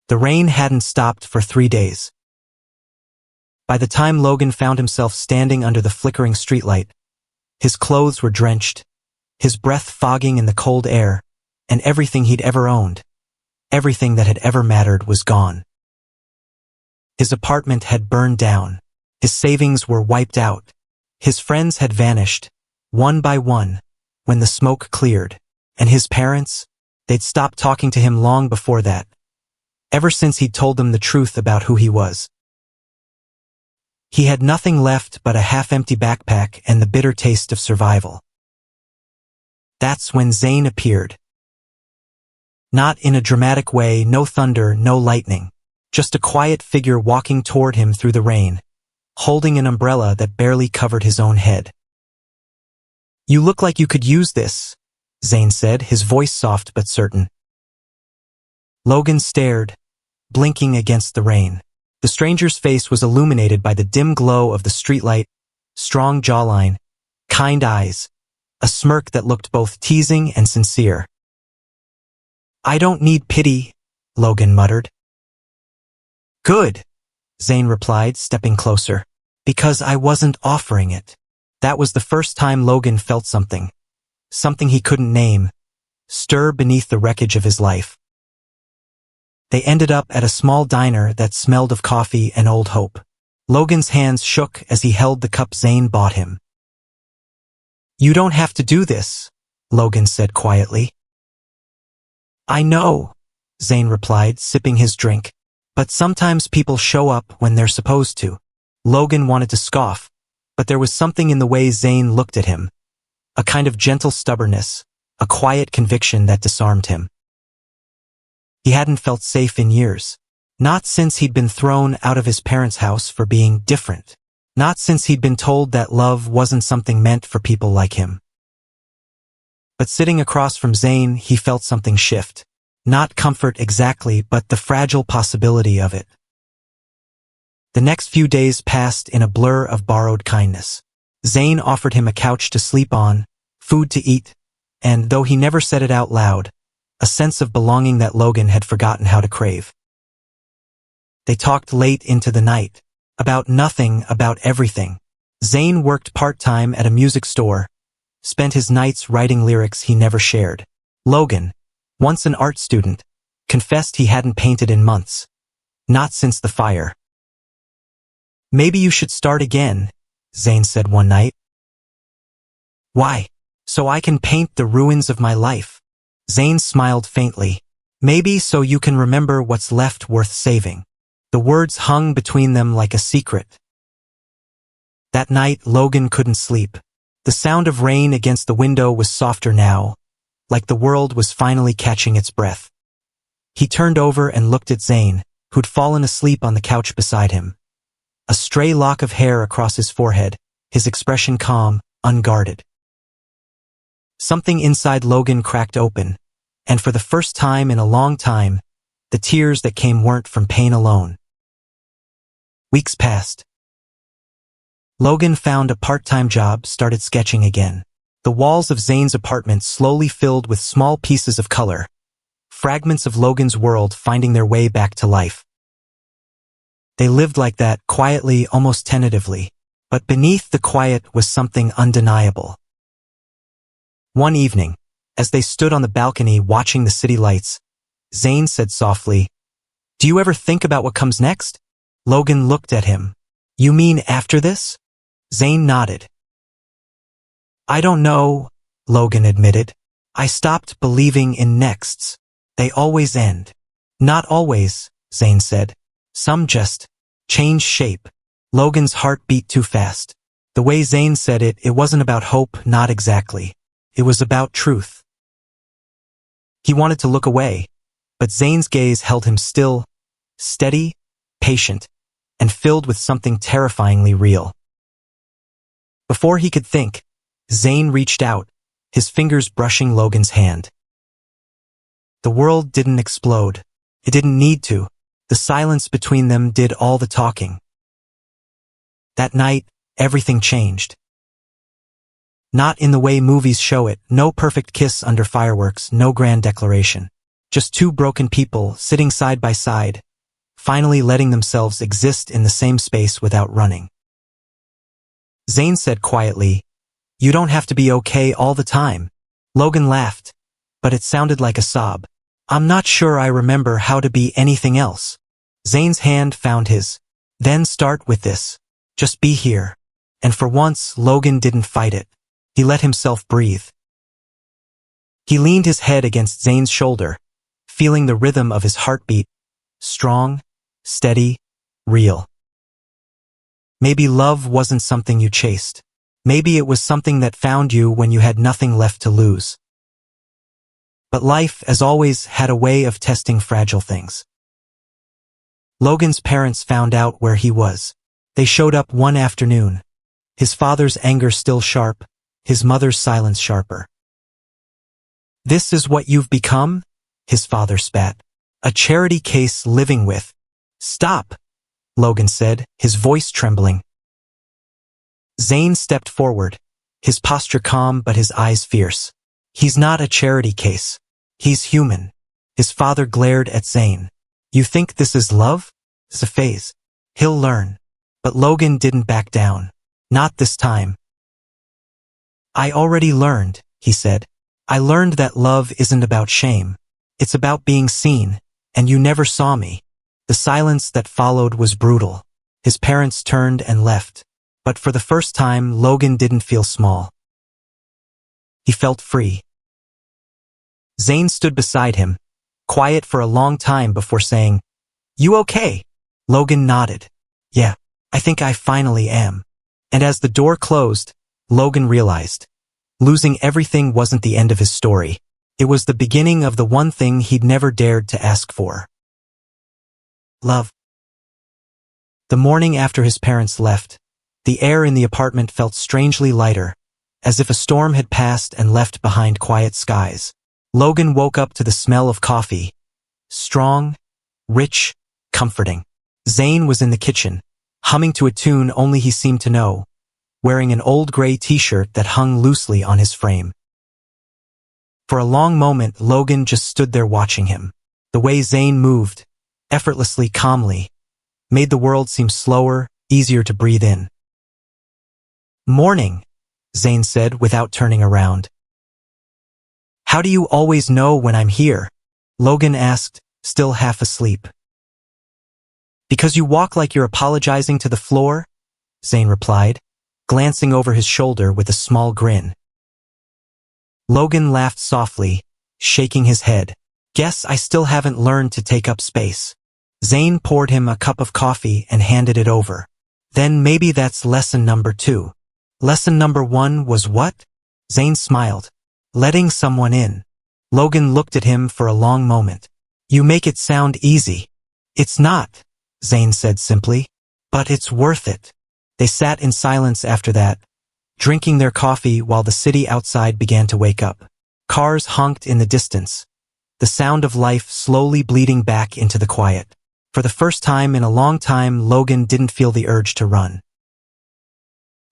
The rain hadn't stopped for 3 days. By the time Logan found himself standing under the flickering streetlight, his clothes were drenched, his breath fogging in the cold air, and everything he'd ever owned, everything that had ever mattered, was gone. His apartment had burned down. His savings were wiped out. His friends had vanished, one by one, when the smoke cleared. And his parents? They'd stopped talking to him long before that, ever since he'd told them the truth about who he was. He had nothing left but a half-empty backpack and the bitter taste of survival. That's when Zane appeared. Not in a dramatic way, no thunder, no lightning, just a quiet figure walking toward him through the rain, holding an umbrella that barely covered his own head. "You look like you could use this," Zane said, his voice soft but certain. Logan stared, blinking against the rain. The stranger's face was illuminated by the dim glow of the streetlight, strong jawline, kind eyes, a smirk that looked both teasing and sincere. "I don't need pity," Logan muttered. "Good," Zane replied, stepping closer. "Because I wasn't offering it." That was the first time Logan felt something he couldn't name, stir beneath the wreckage of his life. They ended up at a small diner that smelled of coffee and old hope. Logan's hands shook as he held the cup Zane bought him. "You don't have to do this," Logan said quietly. "I know," Zane replied, sipping his drink. "But sometimes people show up when they're supposed to." Logan wanted to scoff, but there was something in the way Zane looked at him, a kind of gentle stubbornness, a quiet conviction that disarmed him. He hadn't felt safe in years. Not since he'd been thrown out of his parents' house for being different. Not since he'd been told that love wasn't something meant for people like him. But sitting across from Zane, he felt something shift. Not comfort exactly, but the fragile possibility of it. The next few days passed in a blur of borrowed kindness. Zane offered him a couch to sleep on, food to eat, and, though he never said it out loud, a sense of belonging that Logan had forgotten how to crave. They talked late into the night. About nothing, about everything. Zane worked part-time at a music store, spent his nights writing lyrics he never shared. Logan, once an art student, confessed he hadn't painted in months. Not since the fire. "Maybe you should start again," Zane said one night. "Why?" "So I can paint the ruins of my life." Zane smiled faintly. "Maybe so you can remember what's left worth saving." The words hung between them like a secret. That night, Logan couldn't sleep. The sound of rain against the window was softer now, like the world was finally catching its breath. He turned over and looked at Zane, who'd fallen asleep on the couch beside him. A stray lock of hair across his forehead, his expression calm, unguarded. Something inside Logan cracked open, and for the first time in a long time, the tears that came weren't from pain alone. Weeks passed. Logan found a part-time job, started sketching again. The walls of Zane's apartment slowly filled with small pieces of color, fragments of Logan's world finding their way back to life. They lived like that, quietly, almost tentatively, but beneath the quiet was something undeniable. One evening, as they stood on the balcony watching the city lights, Zane said softly, "Do you ever think about what comes next?" Logan looked at him. "You mean after this?" Zane nodded. "I don't know," Logan admitted. "I stopped believing in nexts. They always end." "Not always," Zane said. "Some just change shape." Logan's heart beat too fast. The way Zane said it, it wasn't about hope, not exactly. It was about truth. He wanted to look away, but Zane's gaze held him still, steady, patient, and filled with something terrifyingly real. Before he could think, Zane reached out, his fingers brushing Logan's hand. The world didn't explode. It didn't need to. The silence between them did all the talking. That night, everything changed. Not in the way movies show it, no perfect kiss under fireworks, no grand declaration. Just two broken people sitting side by side, finally letting themselves exist in the same space without running. Zane said quietly, "You don't have to be okay all the time." Logan laughed, but it sounded like a sob. "I'm not sure I remember how to be anything else." Zane's hand found his. "Then start with this. Just be here." And for once, Logan didn't fight it. He let himself breathe. He leaned his head against Zane's shoulder, feeling the rhythm of his heartbeat, strong, steady, real. Maybe love wasn't something you chased. Maybe it was something that found you when you had nothing left to lose. But life, as always, had a way of testing fragile things. Logan's parents found out where he was. They showed up one afternoon. His father's anger still sharp, his mother's silence sharper. "This is what you've become?" his father spat. "A charity case living with." "Stop," Logan said, his voice trembling. Zane stepped forward, his posture calm but his eyes fierce. "He's not a charity case. He's human." His father glared at Zane. "You think this is love? It's a phase. He'll learn." But Logan didn't back down. "Not this time." "I already learned," he said. "I learned that love isn't about shame. It's about being seen, and you never saw me." The silence that followed was brutal. His parents turned and left. But for the first time, Logan didn't feel small. He felt free. Zane stood beside him, quiet for a long time before saying, "You okay?" Logan nodded. "Yeah, I think I finally am." And as the door closed, Logan realized, losing everything wasn't the end of his story. It was the beginning of the one thing he'd never dared to ask for. Love. The morning after his parents left, the air in the apartment felt strangely lighter, as if a storm had passed and left behind quiet skies. Logan woke up to the smell of coffee. Strong, rich, comforting. Zane was in the kitchen, humming to a tune only he seemed to know, wearing an old gray t-shirt that hung loosely on his frame. For a long moment, Logan just stood there watching him. The way Zane moved, effortlessly, calmly, made the world seem slower, easier to breathe in. "Morning," Zane said without turning around. "How do you always know when I'm here?" Logan asked, still half asleep. "Because you walk like you're apologizing to the floor," Zane replied, glancing over his shoulder with a small grin. Logan laughed softly, shaking his head. "Guess I still haven't learned to take up space." Zane poured him a cup of coffee and handed it over. "Then maybe that's lesson number 2. Lesson number 1 was what?" Zane smiled. "Letting someone in." Logan looked at him for a long moment. "You make it sound easy." "It's not," Zane said simply. "But it's worth it." They sat in silence after that, drinking their coffee while the city outside began to wake up. Cars honked in the distance, the sound of life slowly bleeding back into the quiet. For the first time in a long time, Logan didn't feel the urge to run.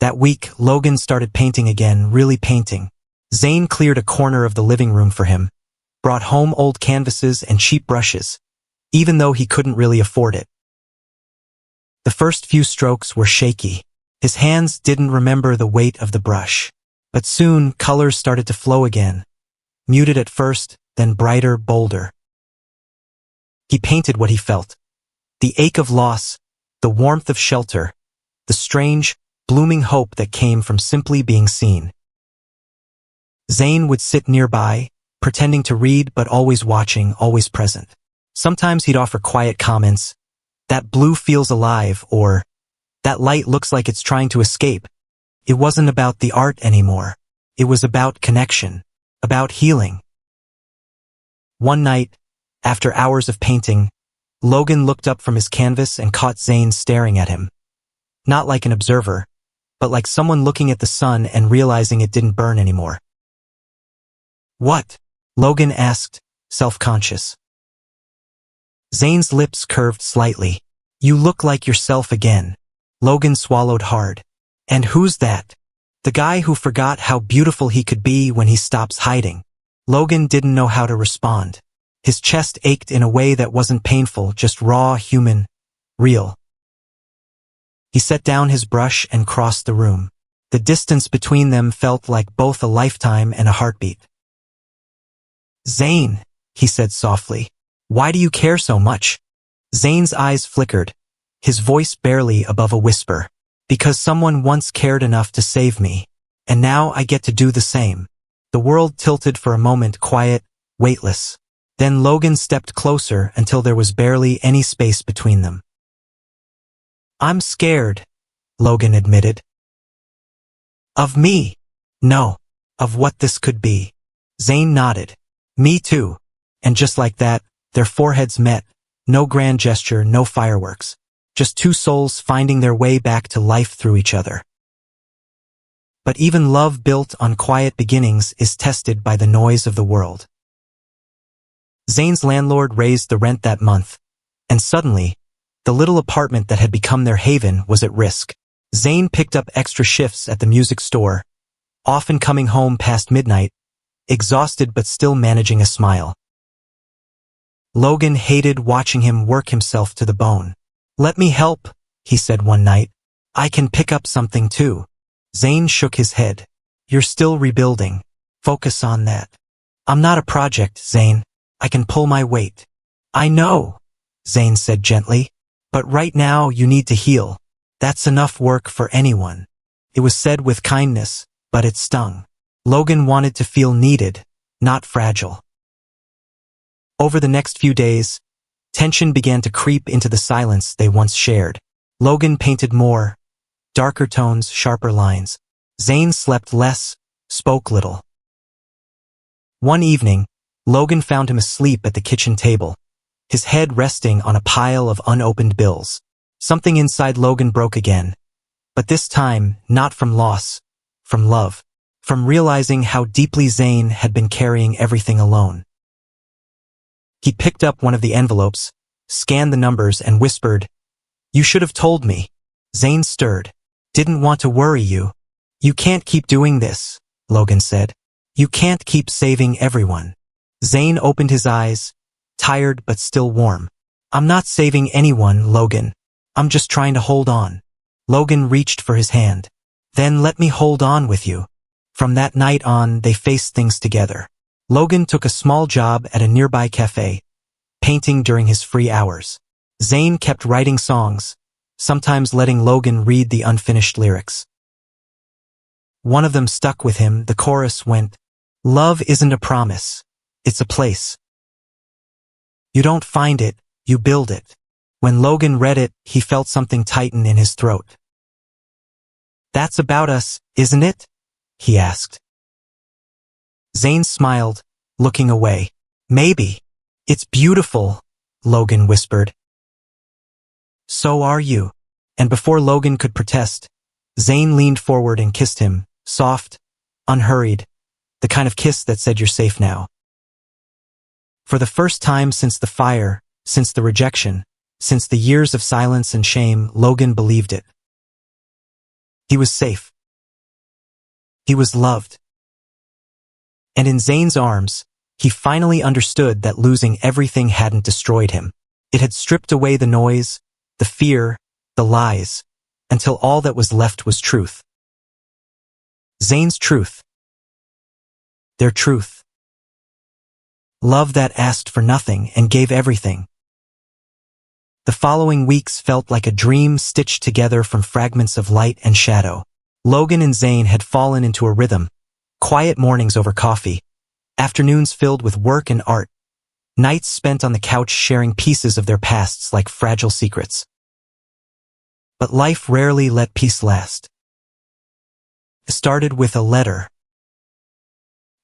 That week, Logan started painting again, really painting. Zane cleared a corner of the living room for him, brought home old canvases and cheap brushes, even though he couldn't really afford it. The first few strokes were shaky. His hands didn't remember the weight of the brush. But soon, colors started to flow again, muted at first, then brighter, bolder. He painted what he felt. The ache of loss, the warmth of shelter, the strange, blooming hope that came from simply being seen. Zane would sit nearby, pretending to read but always watching, always present. Sometimes he'd offer quiet comments, "That blue feels alive," or "That light looks like it's trying to escape." It wasn't about the art anymore. It was about connection, about healing. One night, after hours of painting, Logan looked up from his canvas and caught Zane staring at him. Not like an observer, but like someone looking at the sun and realizing it didn't burn anymore. "What?" Logan asked, self-conscious. Zane's lips curved slightly. "You look like yourself again." Logan swallowed hard. "And who's that?" "The guy who forgot how beautiful he could be when he stops hiding." Logan didn't know how to respond. His chest ached in a way that wasn't painful, just raw, human, real. He set down his brush and crossed the room. The distance between them felt like both a lifetime and a heartbeat. "Zane," he said softly, "why do you care so much?" Zane's eyes flickered, his voice barely above a whisper. "Because someone once cared enough to save me, and now I get to do the same." The world tilted for a moment, quiet, weightless. Then Logan stepped closer until there was barely any space between them. "I'm scared," Logan admitted. "Of me?" "No, of what this could be." Zane nodded. "Me too." And just like that, their foreheads met. No grand gesture, no fireworks. Just two souls finding their way back to life through each other. But even love built on quiet beginnings is tested by the noise of the world. Zane's landlord raised the rent that month, and suddenly, the little apartment that had become their haven was at risk. Zane picked up extra shifts at the music store, often coming home past midnight, exhausted but still managing a smile. Logan hated watching him work himself to the bone. "Let me help," he said one night. "I can pick up something too." Zane shook his head. "You're still rebuilding. Focus on that." "I'm not a project, Zane. I can pull my weight." "I know," Zane said gently. "But right now you need to heal. That's enough work for anyone." It was said with kindness, but it stung. Logan wanted to feel needed, not fragile. Over the next few days, tension began to creep into the silence they once shared. Logan painted more, darker tones, sharper lines. Zane slept less, spoke little. One evening, Logan found him asleep at the kitchen table, his head resting on a pile of unopened bills. Something inside Logan broke again, but this time not from loss, from love, from realizing how deeply Zane had been carrying everything alone. He picked up one of the envelopes, scanned the numbers, and whispered, "You should have told me." Zane stirred. "Didn't want to worry you." "You can't keep doing this," Logan said. "You can't keep saving everyone." Zane opened his eyes, tired but still warm. "I'm not saving anyone, Logan. I'm just trying to hold on." Logan reached for his hand. "Then let me hold on with you." From that night on, they faced things together. Logan took a small job at a nearby cafe, painting during his free hours. Zane kept writing songs, sometimes letting Logan read the unfinished lyrics. One of them stuck with him. The chorus went, "Love isn't a promise, it's a place. You don't find it, you build it." When Logan read it, he felt something tighten in his throat. "That's about us, isn't it?" he asked. Zane smiled, looking away. "Maybe. It's beautiful," Logan whispered. "So are you." And before Logan could protest, Zane leaned forward and kissed him, soft, unhurried, the kind of kiss that said, "You're safe now." For the first time since the fire, since the rejection, since the years of silence and shame, Logan believed it. He was safe. He was loved. And in Zane's arms, he finally understood that losing everything hadn't destroyed him. It had stripped away the noise, the fear, the lies, until all that was left was truth. Zane's truth. Their truth. Love that asked for nothing and gave everything. The following weeks felt like a dream stitched together from fragments of light and shadow. Logan and Zane had fallen into a rhythm, quiet mornings over coffee, afternoons filled with work and art, nights spent on the couch sharing pieces of their pasts like fragile secrets. But life rarely let peace last. It started with a letter.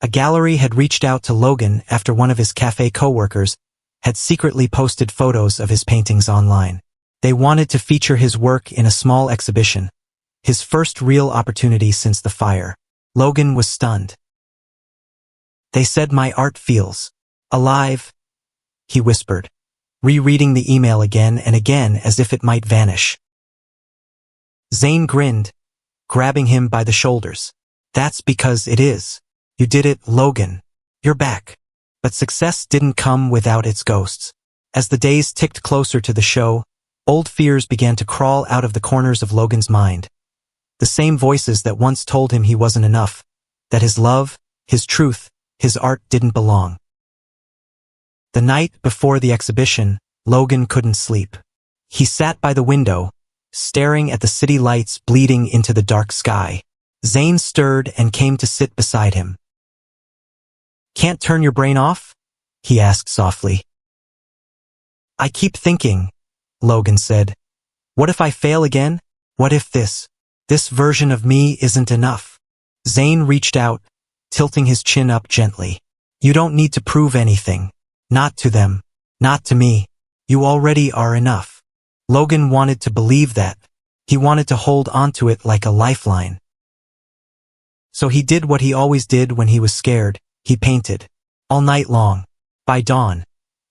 A gallery had reached out to Logan after one of his cafe coworkers had secretly posted photos of his paintings online. They wanted to feature his work in a small exhibition, his first real opportunity since the fire. Logan was stunned. "They said my art feels alive," he whispered, rereading the email again and again as if it might vanish. Zane grinned, grabbing him by the shoulders. "That's because it is. You did it, Logan. You're back." But success didn't come without its ghosts. As the days ticked closer to the show, old fears began to crawl out of the corners of Logan's mind. The same voices that once told him he wasn't enough, that his love, his truth, his art didn't belong. The night before the exhibition, Logan couldn't sleep. He sat by the window, staring at the city lights bleeding into the dark sky. Zane stirred and came to sit beside him. "Can't turn your brain off?" he asked softly. "I keep thinking," Logan said. "What if I fail again? What if this version of me isn't enough?" Zane reached out, tilting his chin up gently. "You don't need to prove anything. Not to them. Not to me. You already are enough." Logan wanted to believe that. He wanted to hold onto it like a lifeline. So he did what he always did when he was scared. He painted. All night long. By dawn,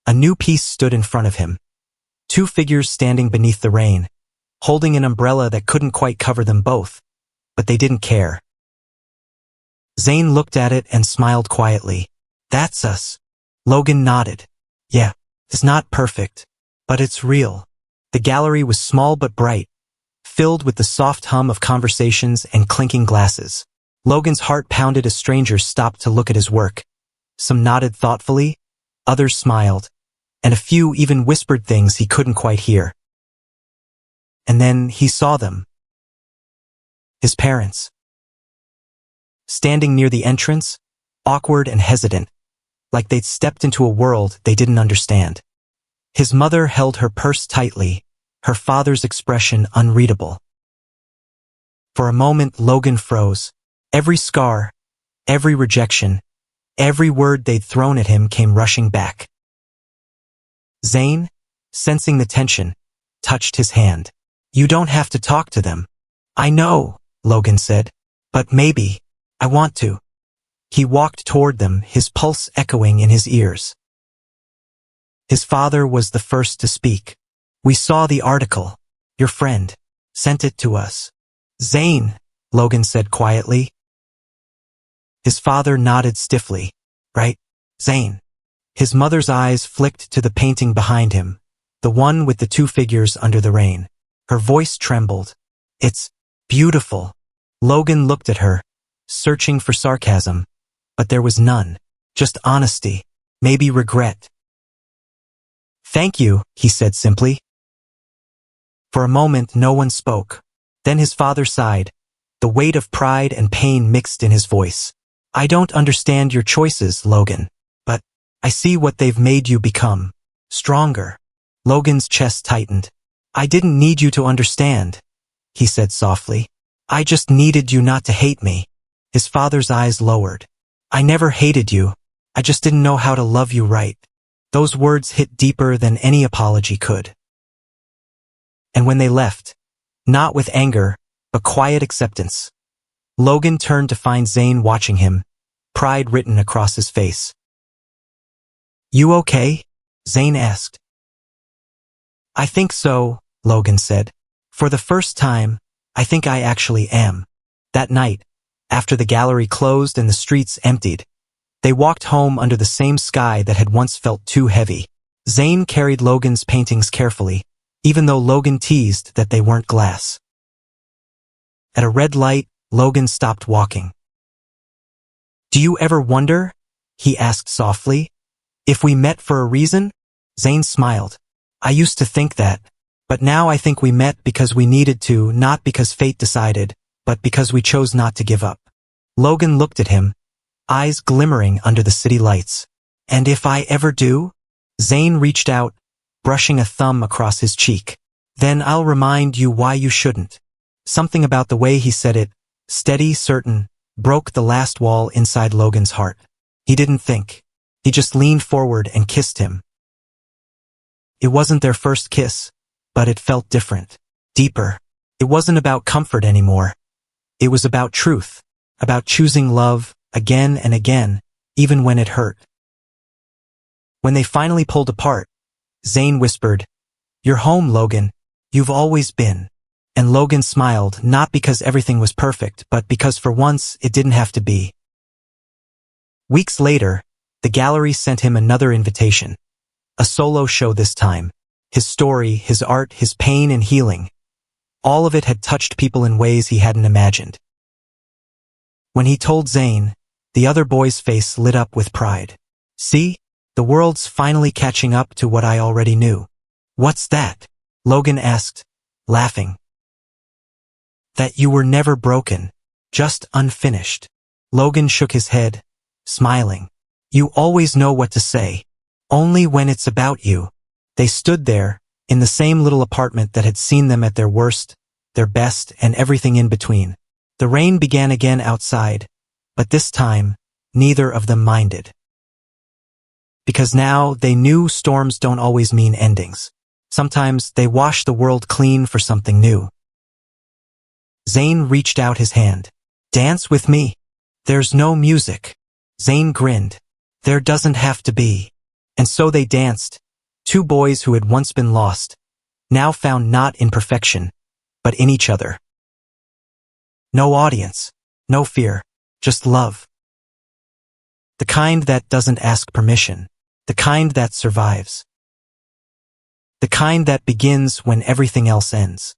a new piece stood in front of him. Two figures standing beneath the rain, holding an umbrella that couldn't quite cover them both, but they didn't care. Zane looked at it and smiled quietly. "That's us." Logan nodded. "Yeah, it's not perfect, but it's real." The gallery was small but bright, filled with the soft hum of conversations and clinking glasses. Logan's heart pounded as strangers stopped to look at his work. Some nodded thoughtfully, others smiled, and a few even whispered things he couldn't quite hear. And then he saw them. His parents. Standing near the entrance, awkward and hesitant, like they'd stepped into a world they didn't understand. His mother held her purse tightly, her father's expression unreadable. For a moment, Logan froze. Every scar, every rejection, every word they'd thrown at him came rushing back. Zane, sensing the tension, touched his hand. "You don't have to talk to them." "I know," Logan said, "but maybe, I want to." He walked toward them, his pulse echoing in his ears. His father was the first to speak. "We saw the article. Your friend sent it to us." "Zane," Logan said quietly. His father nodded stiffly. "Right, Zane." His mother's eyes flicked to the painting behind him, the one with the two figures under the rain. Her voice trembled. "It's beautiful." Logan looked at her, searching for sarcasm, but there was none, just honesty, maybe regret. "Thank you," he said simply. For a moment, no one spoke. Then his father sighed, the weight of pride and pain mixed in his voice. "I don't understand your choices, Logan, but I see what they've made you become. Stronger." Logan's chest tightened. "I didn't need you to understand," he said softly. "I just needed you not to hate me." His father's eyes lowered. "I never hated you. I just didn't know how to love you right." Those words hit deeper than any apology could. And when they left, not with anger, but quiet acceptance, Logan turned to find Zane watching him, pride written across his face. "You okay?" Zane asked. "I think so," Logan said. "For the first time, I think I actually am." That night, after the gallery closed and the streets emptied, they walked home under the same sky that had once felt too heavy. Zane carried Logan's paintings carefully, even though Logan teased that they weren't glass. At a red light, Logan stopped walking. "Do you ever wonder," he asked softly, "if we met for a reason?" Zane smiled. "I used to think that, but now I think we met because we needed to, not because fate decided, but because we chose not to give up." Logan looked at him, eyes glimmering under the city lights. "And if I ever do?" Zane reached out, brushing a thumb across his cheek. "Then I'll remind you why you shouldn't." Something about the way he said it, steady, certain, broke the last wall inside Logan's heart. He didn't think. He just leaned forward and kissed him. It wasn't their first kiss, but it felt different, deeper. It wasn't about comfort anymore. It was about truth, about choosing love again and again, even when it hurt. When they finally pulled apart, Zane whispered, "You're home, Logan. You've always been." And Logan smiled, not because everything was perfect, but because for once it didn't have to be. Weeks later, The gallery sent him another invitation. A solo show this time. His story, his art, his pain and healing. All of it had touched people in ways he hadn't imagined. When he told Zane, the other boy's face lit up with pride. See? The world's finally catching up to what I already knew. What's that? Logan asked, laughing. That you were never broken, just unfinished. Logan shook his head, smiling. You always know what to say. Only when it's about you. They stood there, in the same little apartment that had seen them at their worst, their best, and everything in between. The rain began again outside, but this time, neither of them minded. Because now they knew storms don't always mean endings. Sometimes they wash the world clean for something new. Zane reached out his hand. Dance with me. There's no music. Zane grinned. There doesn't have to be. And so they danced. Two boys who had once been lost, now found not in perfection, but in each other. No audience, no fear, just love. The kind that doesn't ask permission. The kind that survives. The kind that begins when everything else ends.